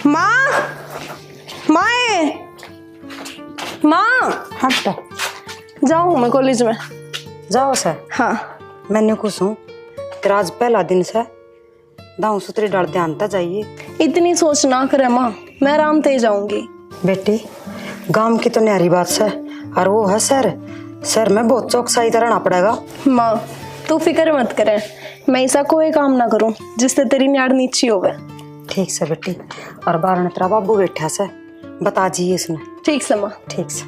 माँ, माँ, माँ। हट जाऊँ मैं कॉलेज में? जाओ सर। हाँ। मैंने कुछ हूँ तेरा आज पहला दिन से दाऊ सुतरे डाल ध्यान ता जाइए। इतनी सोच ना करे माँ, मैं आराम से जाऊंगी। बेटी गांव की तो न्यारी बात से और वो है सर में बहुत चौकसाई रहना पड़ेगा। माँ तू फिक्र मत करे, मैं ऐसा कोई काम ना करूँ जिससे तेरी न्याड़ नीची होवे। ठीक से बेटी। और बारह तेरा बाबू बैठा से बता जी इसने। ठीक से माँ। ठीक से।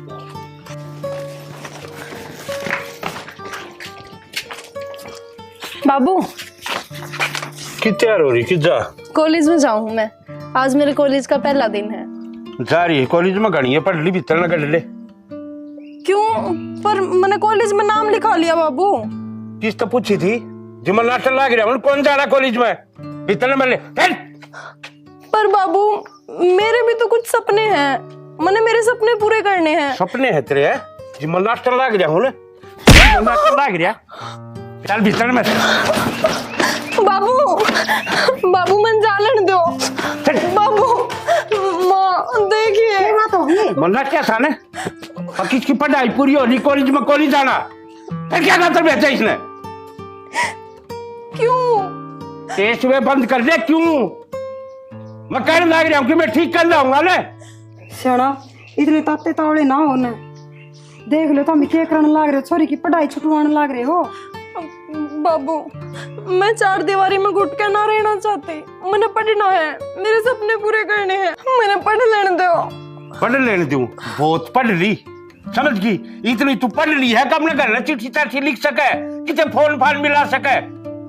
बाबू कि तैयार हो रही कि जा? कॉलेज में जाऊँ मैं, आज मेरे कॉलेज का पहला दिन है। जा रही है कॉलेज में? गणी है पढ़ ली भीतर ना कर ले। क्यों? पर मैंने कॉलेज में नाम लिखा लिया बाबू। किस तो पूछी थी जो मैं नाटक लाग रहा हूँ, कौन जा रहा कॉलेज में? भीतर ना ले। पर बाबू मेरे भी तो कुछ सपने हैं, मैंने मेरे सपने पूरे करने हैं। सपने है तेरे? है जो मैं नाटक लाग रहा हूँ ना, नाटक लाग रहा। चल भीतर में। बाबू बाबू मन जालन दो। बाबू माँ देखिए। मन्ना क्या था ने? और किसकी पढ़ाई पूरी हो रही कॉलेज में, कॉलेज जाना फिर क्या करता बेचा इसने? क्यों? टेस्ट में बंद कर दे। क्यों? मैं कहने लग रहा हूँ कि मैं ठीक कर लाऊंगा ना। सियाना इतने ताते तावड़े ना हो ना। देख लो तुम क्या करने लग रहे हो, छोरी की पढ़ाई छुटवाने लग रहे हो। बाबू मैं चार दीवारी में घुट के ना रहना चाहती, मैंने पढ़ना है, मेरे सपने पूरे करने हैं, मैंने पढ़ लेने दो। पढ़ लेने दूं? बहुत पढ़ ली, समझ गई? इतनी तू पढ़ ली है, कब न कर चिट्ठी चाठी लिख सके, किसे फोन फान मिला सके,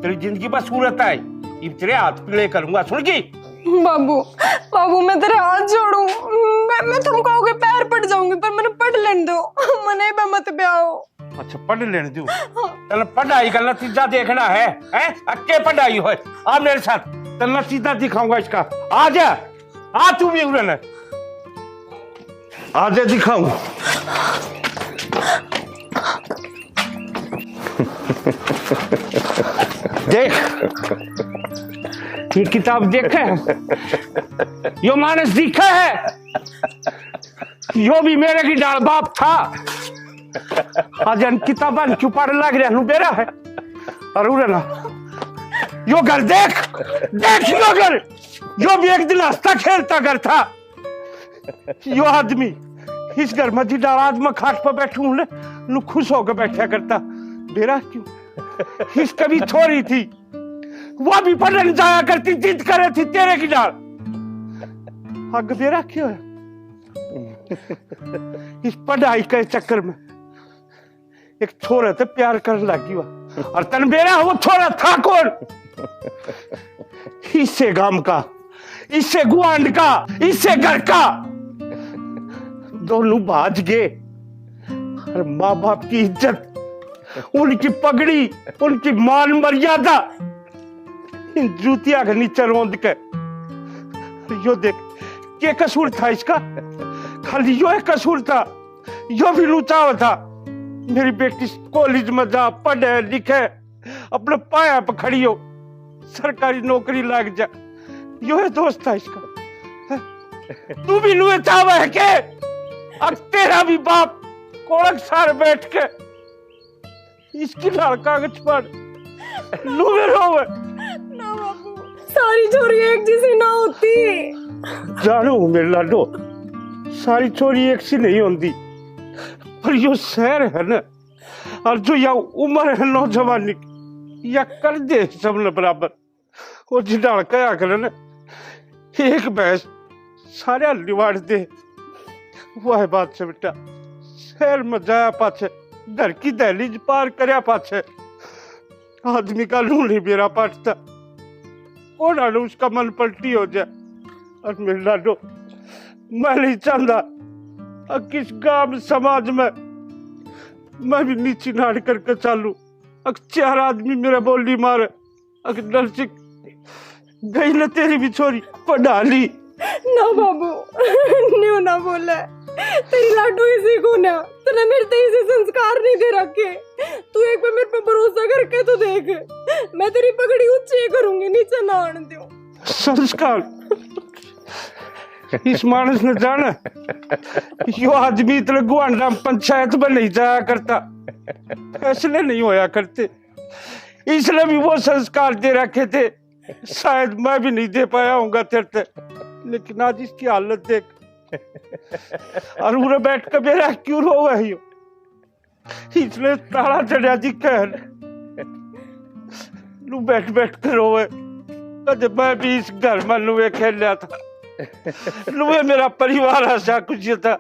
तेरी जिंदगी बस सूरत है। अब तेरे हाथ पीले करूंगा, सुन गई? बाबू बाबू मैं तेरे हाथ जोड़ू, मैं तुम कहोगे पैर पड़ जाऊंगी, पर मैंने पढ़ लेने दो, मैंने मत ब्याहो। अच्छा पढ़ लेने दूं? चल पढ़ाई का नतीजा देखना है, अक्के पढ़ाई हो। आ मेरे साथ, तो नतीजा दिखाऊंगा इसका। आ जा, आ तू भी उड़न, आ जा दिखाऊं। देख ये किताब देखा है, यो मानस दिखा है, यो भी मेरे की डाल बाप था। आज किताबन क्यों पढ़ लग रहा हूँ बेरा है। और उड़े ना यो घर देख, देख यो घर, यो भी एक दिन हंसता खेलता घर था। यो आदमी इस घर में जी डाल आज मैं खाट पर बैठू हूँ ना, खुश होकर बैठा करता। बेरा क्यों? इसका भी छोरी थी, वो भी पढ़ने जाया करती, जिद करे थी तेरे की डाल। आग बेरा क्यों है? इस पढ़ाई के चक्कर में एक छोरे से प्यार करने लगी हुआ, और तन बेरा वो छोरा था कौन? इससे गांव का, इससे गुआंड का, इससे घर का। दोनों भाज गए, और माँ बाप की इज्जत, उनकी पगड़ी, उनकी मान मर्यादा इन जूतिया के नीचे रोंद के। यो देख क्या कसूर था इसका? खाली यो एक कसूर था, यो भी लुचावा था। मेरी बेटी कॉलेज में जा, पढ़े लिखे, अपने पाया पर खड़ी हो, सरकारी नौकरी लग जा, यो है दोस्त था इसका। तू भी लुए चावा है के? अब तेरा भी बाप कोड़क सार बैठ के इसकी लाल कागज पर लुए रोवे। ना बाबू, सारी छोरी एक जैसी ना होती। जानो मेरे लाडो, सारी छोरी एक सी नहीं होती, पर यो शहर है ना, और जो या उम्र है नौजवानी की, या कर दे सबने बराबर। वो जिडाल कया करे ना, एक भैंस सारे लिवाड़ दे, वो है बात से बेटा। शहर में जाया पाछे, घर की दहलीज पार करया पाछे, आदमी का लू नहीं बेरा पाटता, कौन आलू उसका मन पलटी हो जाए। और मेरे लाडो मैं नहीं चाहता किस गांव समाज में मैं भी नीची नाड़ करके चालू, चार आदमी मेरा बोली मारे, नर्सिंग गई ना तेरी भी छोरी पढ़ा ली। ना बाबू न्यू ना बोला, तेरी लाडू इसी को ना, तूने मेरे ते इसे संस्कार नहीं दे रखे। तू एक बार मेरे पे भरोसा करके तो देख, मैं तेरी पगड़ी ऊंची करूंगी, नीचे ना आने दूं। संस्कार इस मानस ने जाना यो आदमी इतने गुआंडा पंचायत में नहीं जाया करता, फैसले नहीं होया करते, इसलिए भी वो संस्कार दे रखे थे, शायद मैं भी नहीं दे पाया होऊंगा तेरे तक, लेकिन आज इसकी हालत देख। और उरे बैठ कर मेरा क्यों रो है यो, इसलिए तारा चढ़िया जी कह लू बैठ बैठ कर रोवे, जब मैं भी इस घर में लुए खेल लिया था, लुए मेरा परिवार ऐसा कुछ था।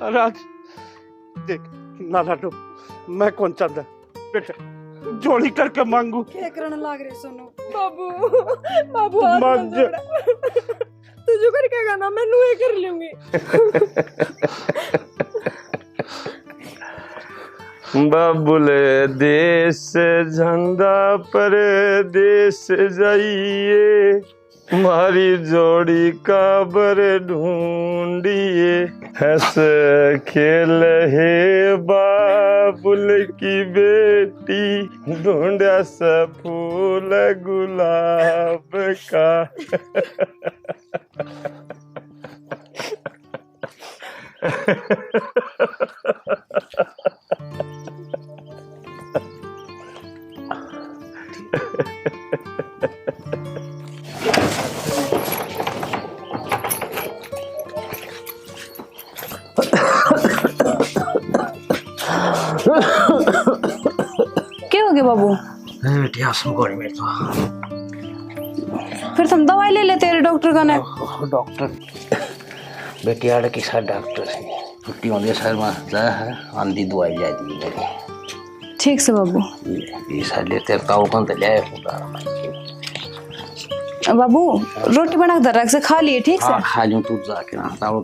और आज देख ना लाडो, मैं कौन चाहता बेटा जोड़ी करके मांगू, क्या करने लाग रहे सोनू? बाबू बाबू हाथ मांग मत जोड़। तू जो कर क्या गाना मैं नुए कर लूंगी। बाबुले देश झंडा पर देश जाइए, मारी जोड़ी काबर ढूंढिए, हंस खेल हे बाबुल की बेटी, ढूंढा सा फूल गुलाब का। क्या हो गया बाबू? में तो फिर तुम दवाई ले लेते हैं डॉक्टर का ना। डॉक्टर बेटी आड़े की साथ डॉक्टर है, छुट्टी होती है सर में जा है, आंधी दवाई ले दी मेरी। ठीक से बाबू। ये साथ लेते ताऊ कौन तो ले बाबू रोटी बना कर रख से खा लिए ठीक से। हाँ खा लूँ, तू जाके ना ताऊ।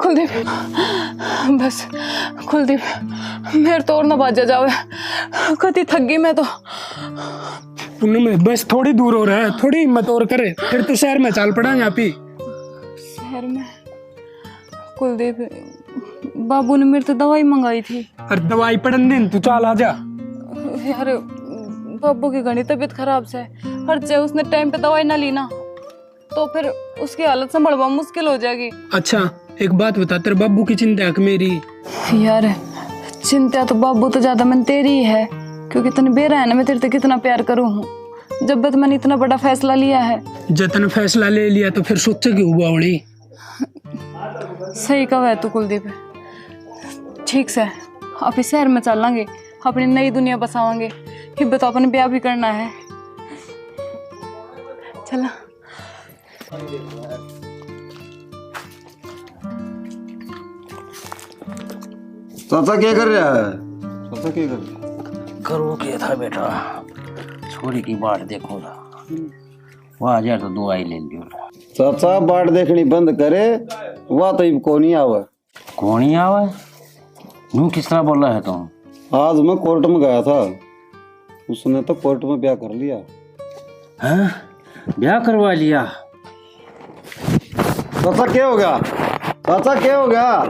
कुलदीप बस, कुलदीप मेरे तो और ना बाजा जावे, कति थक गई मैं तो। पूनम बस थोड़ी दूर हो रहा है, थोड़ी हिम्मत और करे, फिर तो शहर में चल पड़ा यहाँ पे। शहर में? कुलदीप बाबू ने मेरे तो दवाई मंगाई थी। अरे दवाई पड़न दिन तू चल आ जा। यार बाबू की घनी तबीयत खराब से, हर चाहे उसने टाइम पे दवाई ना ली ना तो फिर उसकी हालत संभलवा मुश्किल हो जाएगी। अच्छा एक बात बता, तेरे बाबू की चिंता है कि मेरी? यार चिंता तो बाबू तो ज्यादा मन तेरी ही है, क्योंकि तने बेरा है ना मैं तेरे से कितना प्यार करूँ हूँ। जब तक मैंने इतना बड़ा फैसला लिया है। जब तने फैसला ले लिया तो फिर सोचे क्यों हुआ बड़ी? सही कहा है तू कुलदीप। ठीक से आप इस शहर में चल लेंगे, अपनी नई दुनिया बसावांगे, फिर तो अपन ब्याह भी करना है। चला चाचा क्या कर रहा है? चाचा क्या कर रहा है? करूँ क्या था बेटा, छोरी की बाट देखो ना, वहाँ जा तो दवाई ले लियो। चाचा बाट देखनी बंद करे, वह तो कौन ही आवा। कौन ही आवा? यूं किस तरह बोल रहा है तुम? आज मैं कोर्ट में गया था, उसने तो कोर्ट में ब्याह कर लिया। हैं? ब्याह करवा लिया? चाचा क्या हो गया? चाचा क्या हो गया?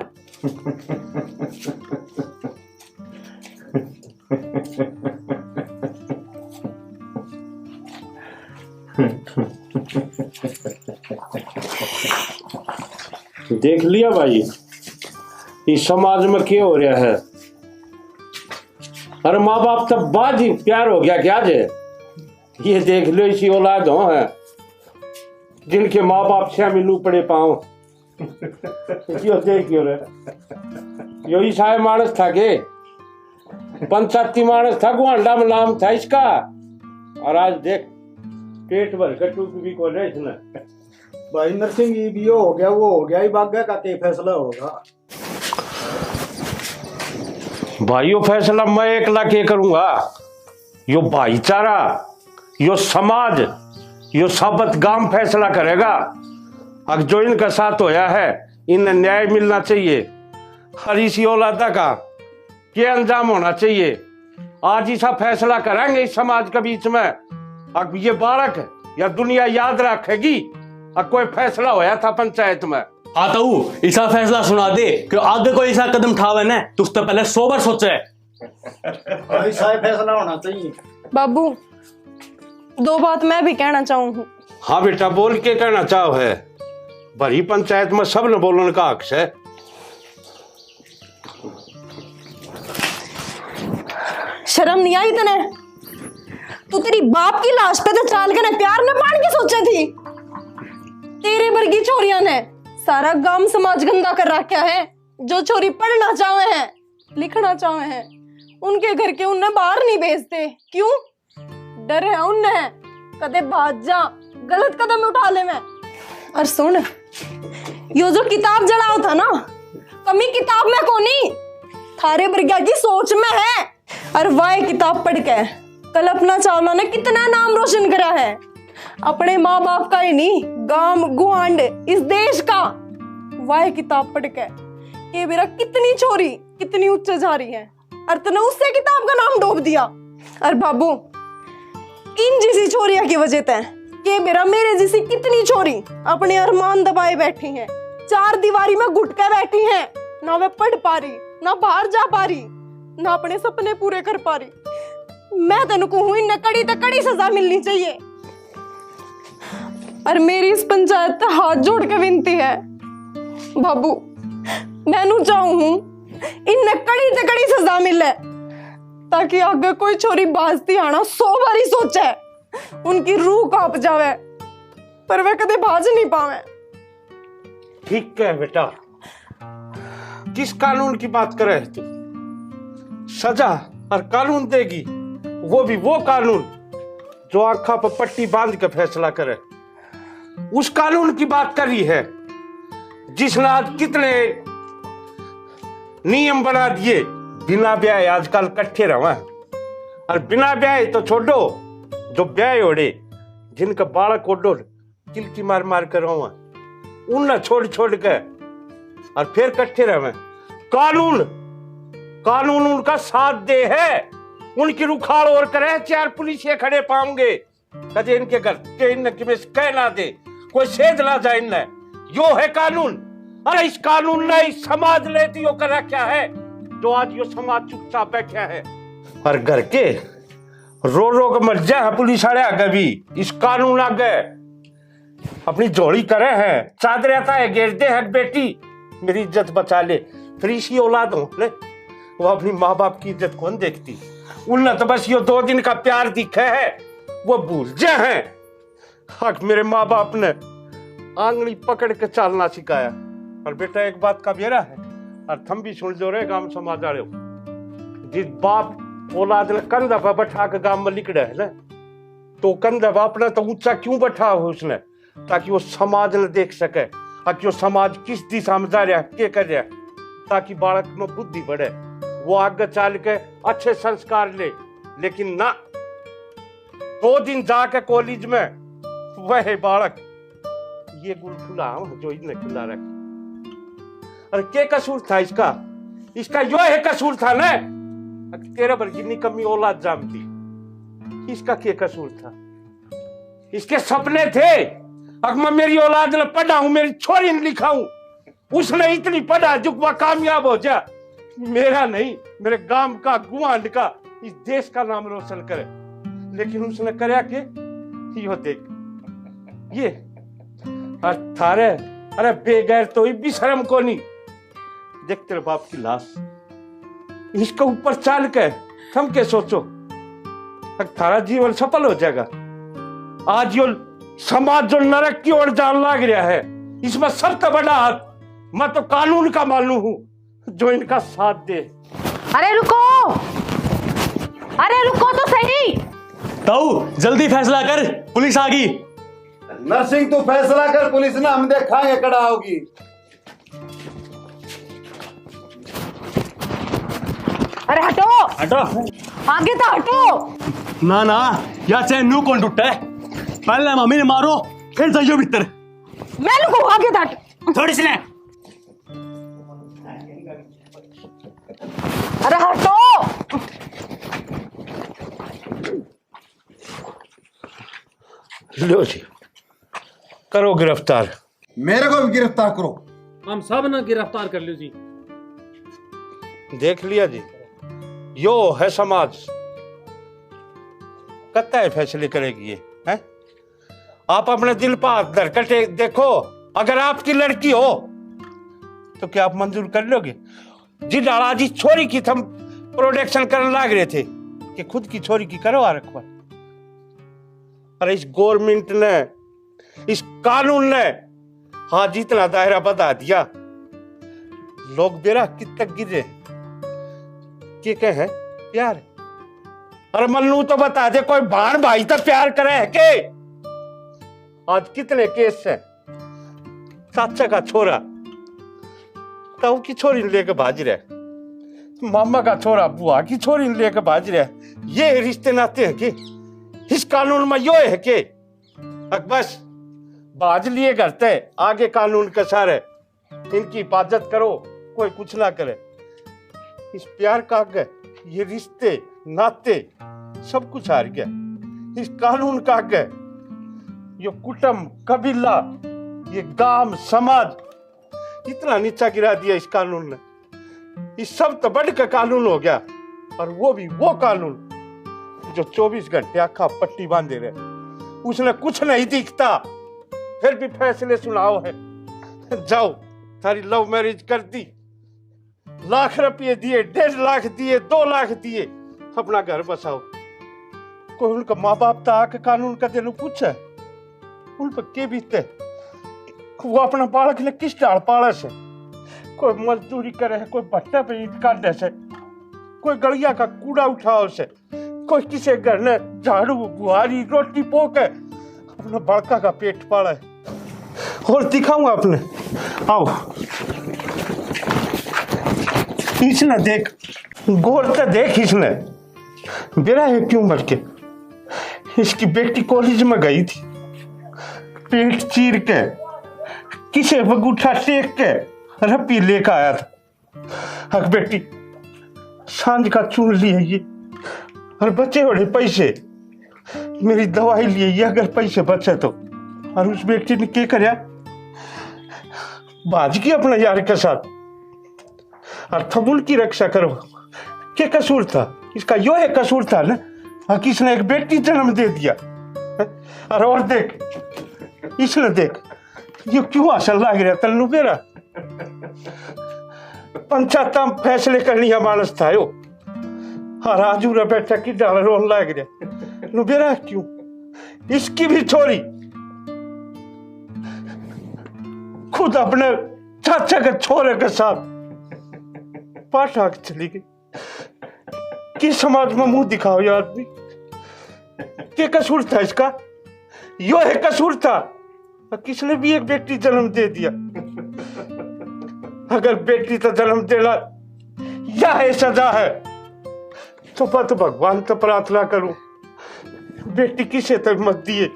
देख लिया भाई इस समाज में क्या हो रहा है। अरे माँ बाप तब बाद ही प्यार हो गया क्या जे? ये देख लो इसी औलाद हो है जिनके माँ बाप से मिलू पड़े पाओ। यो देख यो रे, यो ईसाई मानस था के पंचायती मानस था, गुआंडा में नाम था इसका, और आज देख पेट भर कटू भी को रहे इसने। भाई नरसिंह ये भी हो गया, वो हो गया ही बाग्या का के फैसला होगा। भाइयों फैसला मैं एकला के करूंगा, यो भाईचारा, यो समाज, यो साबत गांव फैसला करेगा। अब जो इनका साथ होया है इन्हें न्याय मिलना चाहिए। हर इसी औलादा का क्या अंजाम होना चाहिए, आज ऐसा फैसला करेंगे इस समाज के बीच में। अब ये बालक या दुनिया याद रखेगी अब कोई फैसला होया था पंचायत में। आता हूँ ऐसा फैसला सुना दे कि आगे कोई ऐसा कदम उठावे ना तो उससे पहले 100 बार सोचे। ऐसा ही फैसला होना चाहिए। बाबू, दो बात मैं भी कहना चाहूँ हूँ। हाँ बेटा, बोल के कहना चाहो है। भरी पंचायत में सब न बोलने का हक है। शर्म नहीं आई तने? तू तेरी बाप की लाश पे तो चाल के ना प्यार न पान के सोचे थी। तेरे वर्गी छोरियां ने सारा गांव समाज गंदा कर रखा है। जो छोरी पढ़ना चाहे हैं, लिखना चाहे हैं, उनके घर के उन्हें बाहर नहीं भेजते। क्यों? डर है उन्हें कदे भाग जा, गलत कदम उठा ले मैं। और सुन, यो जो किताब जड़ाओ था ना, कमी किताब में कोनी, थारे वर्गा की सोच में है। और वह किताब पढ़ के कल्पना चावला ने कितना नाम रोशन करा है, अपने माँ बाप का ही नहीं, गांव गुआंड इस देश का। वह किताब पढ़ के ये मेरा कितनी छोरी कितनी उच्च जा रही है, और तूने उससे किताब का नाम डूब दिया। और बाबू, इन जैसी छोरिया की वजह से ये मेरे जैसी कितनी छोरी अपने अरमान दबाए बैठी हैं, चार दीवारी में घुट के बैठी हैं। ना वे पढ़ पा रही, ना बाहर जा पा रही, ना अपने सपने पूरे कर पा रही। मैं तेन कहूं, इन्हें कड़ी तो कड़ी सजा मिलनी चाहिए। और मेरी इस पंचायत पे हाथ जोड़ के विनती है बाबू, मैनू चाहूं इन्हें कड़ी तो कड़ी सजा मिले, ताकि आगे कोई छोरी बाजती आना 100 बारी सोचे, उनकी रूह कांप जावे, पर वे कदे बाज नहीं पावे। ठीक है बेटा, किस कानून की बात कर रहे तू? सजा और कानून देगी, वो भी वो कानून जो आंखा पर पट्टी बांध के फैसला करे। उस कानून की बात कर रही है जिसने आज कितने नियम बना दिए। बिना ब्याह आजकल कट्ठे रहा, और बिना ब्याह तो छोड़ो, जो ब्याह ओढ़े, जिनका बालक ओढ़ो चिल्की मार मार कर रहा, उन छोड़ छोड़ के और फिर कट्ठे रहे। कानून उनका साथ दे है, उनकी रुखाड़ और करे। 4 पुलिस खड़े पाऊंगे कदे इनके घर के इन कह ना दे, कोई सेध ना जाए इनने। यो है कानून। अरे इस कानून ने इस समाज लेती हो कर रखा है, जो आज यो समाज चुपचाप बैठा है। और घर के रो रो के मर जाए पुलिस वाले आगे भी इस कानून आगे अपनी जोड़ी करे हैं। चादर आता है घेरते है, बेटी मेरी इज्जत बचा ले। फिर इसी औलाद हो ले, वो अपनी माँ बाप की इज्जत कौन देखती? उनने तो बस ये 2 दिन का प्यार दिखा है, वो भूल जा है। हक मेरे माँ बाप ने आंगली पकड़ के चलना सिखाया। और बेटा एक बात का बेरा है, और थम भी सुन जो रे गांव समाज वाले, जिस बाप औलाद ने कंधा पर बैठा के गांव में लिखड़ा है ना, तो कंधा पर अपना तो ऊंचा क्यों बैठा हो उसने, ताकि वो समाज ने देख सके कि वो समाज किस दिशा में जा रहा है, क्या कर रहा है, ताकि बालक में बुद्धि बढ़े, वो आगे चल के अच्छे संस्कार ले। लेकिन ना, 2 दिन जाके कॉलेज में वह बालक ये गुल खुला जो इन्हें खुला रखे। अरे क्या कसूर था इसका यो है कसूर था ना। तेरा वर्गी निकम्मी औलाद जामती, इसका क्या कसूर था? इसके सपने थे अब मैं मेरी औलाद ने पढ़ा हूं, मेरी छोरी ने लिखा हूं, उसने इतनी पढ़ा जो वह कामयाब हो जा। मेरा नहीं, मेरे गांव का, गुआंड का, इस देश का नाम रोशन करे। लेकिन उसने करे के यो देख ये और थारे, अरे बेगैर तो भी शर्म को नहीं। देख तेरे बाप की लाश, इसके ऊपर चाल के थम के सोचो, थारा जीवन सफल हो जाएगा। आज यो समाज जो नरक की ओर जान लग रहा है, इसमें सबसे बड़ा हाथ मैं तो कानून का मालूम हूं, जो इनका साथ दे। अरे रुको तो सही। ताऊ जल्दी फैसला कर, पुलिस आ गई। नरसिंह तू फैसला कर, पुलिस ने हम देखाएंगे कड़ा होगी। अरे हटो आगे तो हटो। ना या चैन नू कौन टूटा है? पहले मम्मी ने मारो, फिर जाइयो भीतर। मैं लुको आगे तो हट। थोड़ी सी ने। अरे हटो। लो जी, करो गिरफ्तार। मेरे को भी गिरफ्तार करो। हम सब ना गिरफ्तार कर लो जी। देख लिया जी, यो है समाज, कत्ता है फैसले करेगी ये है? आप अपने दिल पर हाथ धर कर देखो, अगर आपकी लड़की हो तो क्या आप मंजूर कर लोगे? जिस डालाजी छोरी की हम प्रोडक्शन करने लग रहे थे कि खुद की छोरी की करवा रखवा। अरे इस गवर्नमेंट ने, इस कानून ने हाँ जितना दायरा बता दिया, लोग बेरा कित तक गिरे के कहे प्यार। अरे मन्नू तो बता दे, कोई भान भाई तक प्यार करे है के? आज कितने केस है, चाचा का छोरा ताऊ की छोरी लेके भाज रहे, मामा का छोरा बुआ की छोरी लेके भाज रहे। ये रिश्ते नाते हैं कि इस कानून में यो है कि बस बाज लिए करते आगे कानून के सारे, इनकी हिफाजत करो, कोई कुछ ना करे। इस प्यार का आगे ये रिश्ते नाते सब कुछ हार गया। इस कानून का आगे ये कुटुंब कबीला, ये गांव समाज इतना नीचा गिरा दिया इस कानून ने। इस सब तो बढ़ का कानून हो गया, और वो भी वो कानून जो 24 घंटे आखा पट्टी बांधे रहे, उसने कुछ नहीं दिखता, फिर भी फैसले सुनाओ है। जाओ, थारी लव मैरिज कर दी, लाख रुपये दिए, 1.5 लाख दिए, 2 लाख दिए, अपना घर बसाओ। कोई उनका माँ बाप तो आके कानून का दिल पूछे उन पर के बीते, वो अपना बालक ने किस डाल पाले से? कोई मजदूरी करे है, कोई भट्टे पे ईंट काटे से, कोई गलिया का कूड़ा उठाओ से, कोई किसी घर ने झाड़ू बुहारी रोटी पोके अपना बड़का का पेट पाला है। और दिखाऊंगा अपने, आओ इसने देख, गौर से देख, इसने बेरा है क्यों मर के। इसकी बेटी कॉलेज में गई थी, पेट चीर के किसे बगूठा टेक के रपी लेकर आया था। हक बेटी सांझ का चुन लिए ये, और बचे बड़े पैसे मेरी दवाई लिए ये, अगर पैसे बचे तो। और उस बेटी ने क्या कराया, बाज की अपने यार के साथ, और थमुल की रक्षा करो। क्या कसूर था इसका? यो है कसूर था ना, किसने एक बेटी जन्म दे दिया। और देख इसने देख ये क्यों आशा लाग रहा तन्नू बेरा। पंचायत फैसले करनी है मानस था यो, और आजू रे बैठा की डाल रोन लाग रहा नु बेरा क्यों? इसकी भी छोरी खुद अपने चाचा के छोरे के साथ पाठा चली गई। किस समाज में मुंह दिखाओ ये आदमी? क्या कसूर था इसका? यो है कसूर था, किसने भी एक बेटी जन्म दे दिया। अगर बेटी तो जन्म देना या है सजा है, तो पत भगवान तो प्रार्थना करूं, बेटी किसे तक मत दिए,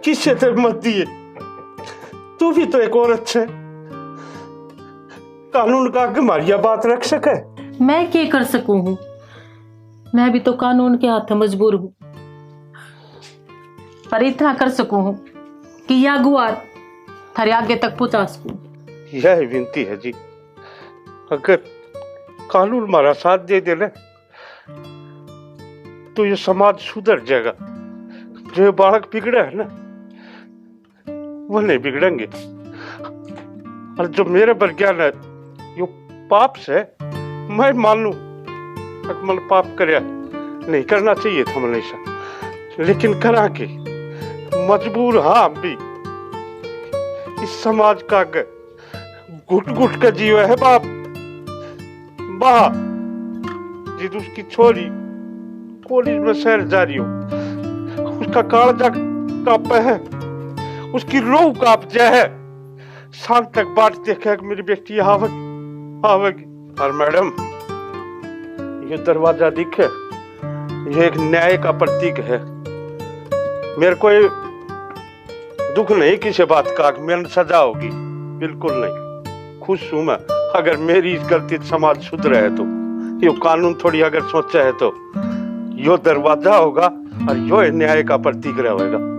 किसे तक मत दिए। तू भी तो एक औरत है, कानून का हमारी बात रख सके। मैं क्या कर सकूं हूँ, मैं भी तो कानून के हाथ मजबूर हूँ, पर इतना कर सकूं हूँ कि यह गुआर थारे आगे तक पहुंचा सकूं। यह विनती है जी, अगर कानून हमारा साथ दे देना तो ये समाज सुधर जाएगा। जो बालक बिगड़े है ना वो नहीं बिगड़ेंगे, और जो मेरे पर ज्ञान है यो पाप से मैं मान लू, मन पाप कर नहीं करना चाहिए था हमेशा, लेकिन करा के मजबूर। हाँ भी इस समाज का घुट घुट का जीव है बाप बा, जिद उसकी छोरी कॉलेज में शहर जा रही हो, उसका कालजा कांपे है, उसकी रूह कांप जाए है। शाम तक बाट देखा मेरी बेटी आवेगी आवेगी। और मैडम ये दरवाजा दिखे, ये एक न्याय का प्रतीक है। मेरे को दुख नहीं किसी बात का मेरी सजा होगी, बिल्कुल नहीं। खुश हूं मैं अगर मेरी इस गलती समाज सुधरे है तो। यो कानून थोड़ी अगर सोचा है तो यो दरवाजा होगा और यो न्याय का प्रतीक रहेगा।